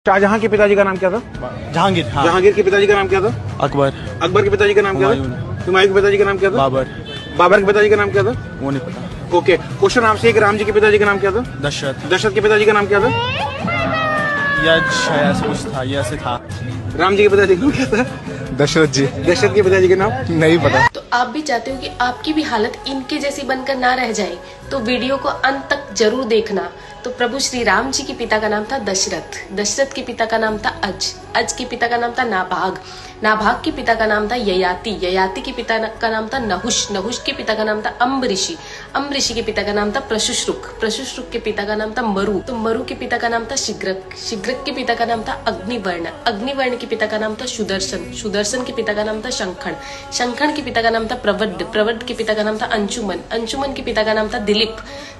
शाहजहां के पिताजी का नाम क्या था? जहांगीर। हाँ। जहांगीर के पिताजी का नाम क्या था? अकबर। अकबर के पिताजी का नाम क्या था? हुमायूं के पिताजी का नाम क्या था? बाबर। बाबर के पिताजी का नाम क्या था? वो नहीं पता। ओके, क्वेश्चन आपसे एक, राम जी के पिताजी का नाम क्या था? दशरथ। दशरथ के पिताजी का नाम क्या था? यज ऐसा कुछ था, ये ऐसे था। राम जी के पिताजी का नाम क्या था? दशरथ जी। दशरथ के पिताजी का नाम नहीं पता। तो आप भी चाहते हो कि आपकी भी हालत इनके जैसी बनकर ना रह जाए, तो वीडियो को अंत तक जरूर देखना। तो प्रभु श्री राम जी के पिता का नाम था दशरथ, दशरथ के पिता का नाम था अज के पिता का नाम था नाभाग, नाभाग के पिता का नाम था ययाति, ययाति के पिता का नाम था नहुष, नहुष के पिता का नाम था अम्बऋषि, अम्बऋषि के पिता का नाम था प्रशुश्रुक, प्रशुश्रुक के पिता का नाम था मरु, तो मरु के पिता का नाम था शिग्रक, शिग्रक के पिता का नाम था अग्निवर्ण, अग्निवर्ण के पिता का नाम था सुदर्शन, सुदर्शन के पिता का नाम था शंखण, शंखण के पिता का नाम था प्रवड, प्रवड के पिता का नाम था अंशुमन, अंशुमन के पिता का नाम था दिलीप,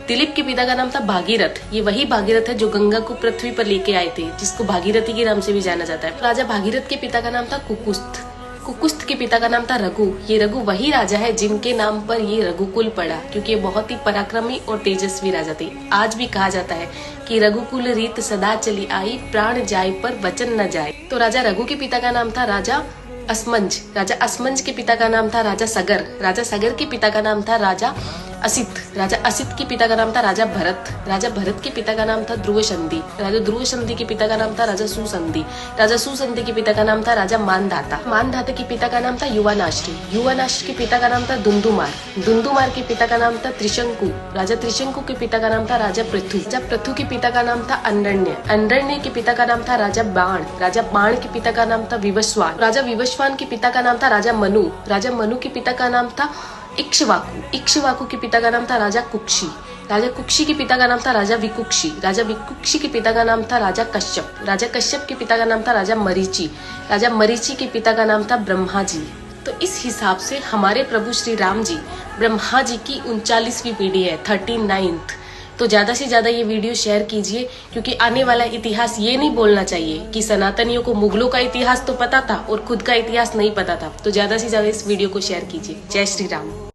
दिलीप के पिता का नाम था भागीरथ, ये वही भागीरथ है जो गंगा को पृथ्वी पर लेके आए थे, जिसको भागीरथी के नाम से भी जाना जाता है। राजा भागीरथ के पिता का नाम था कुकुस्त, कुकुस्त के पिता का नाम था रघु, ये रघु वही राजा है जिनके नाम पर ये रघुकुल पड़ा, क्योंकि ये बहुत ही पराक्रमी और तेजस्वी राजा थे। आज भी कहा जाता है कि रघुकुल रीत सदा चली आई, प्राण जाए पर वचन न जाए। तो राजा रघु के पिता का नाम था राजा असमंज, राजा असमंज के पिता का नाम था राजा सगर, राजा सगर के पिता का नाम था राजा असित, राजा असित के पिता का नाम था राजा भरत, राजा भरत के पिता का नाम था ध्रुव संधि, राजा ध्रुव संधि के पिता का नाम था राजा सुसंधि, राजा सुसंधि के पिता का नाम था राजा मानधाता, मानधाता के पिता का नाम था युवानाश्री, युवानाश्री के पिता का नाम था दुंदुमार, दुंदुमार के पिता का नाम था त्रिशंकु, राजा त्रिशंकु के पिता का नाम था राजा पृथु, राजा पृथु के पिता का नाम था अंडण्य, अंडण्य के पिता का नाम था राजा बाण, राजा बाण के पिता का नाम था विवस्वान, राजा विवस्वान के पिता का नाम था राजा मनु, राजा मनु के पिता का नाम था इक्ष्वाकु, इक्ष्वाकु के पिता का नाम था राजा कुक्षी, राजा कुक्षी के पिता का नाम था राजा विकुक्षी, राजा विकुक्षी के पिता का नाम था राजा कश्यप, राजा कश्यप के पिता का नाम था राजा मरीचि, राजा मरीचि के पिता का नाम था ब्रह्मा जी। तो इस हिसाब से हमारे प्रभु श्री राम जी ब्रह्मा जी की 39वीं पीढ़ी है, 39th। तो ज्यादा से ज्यादा ये वीडियो शेयर कीजिए, क्योंकि आने वाला इतिहास ये नहीं बोलना चाहिए कि सनातनियों को मुगलों का इतिहास तो पता था और खुद का इतिहास नहीं पता था। तो ज्यादा से ज्यादा इस वीडियो को शेयर कीजिए। जय श्री राम।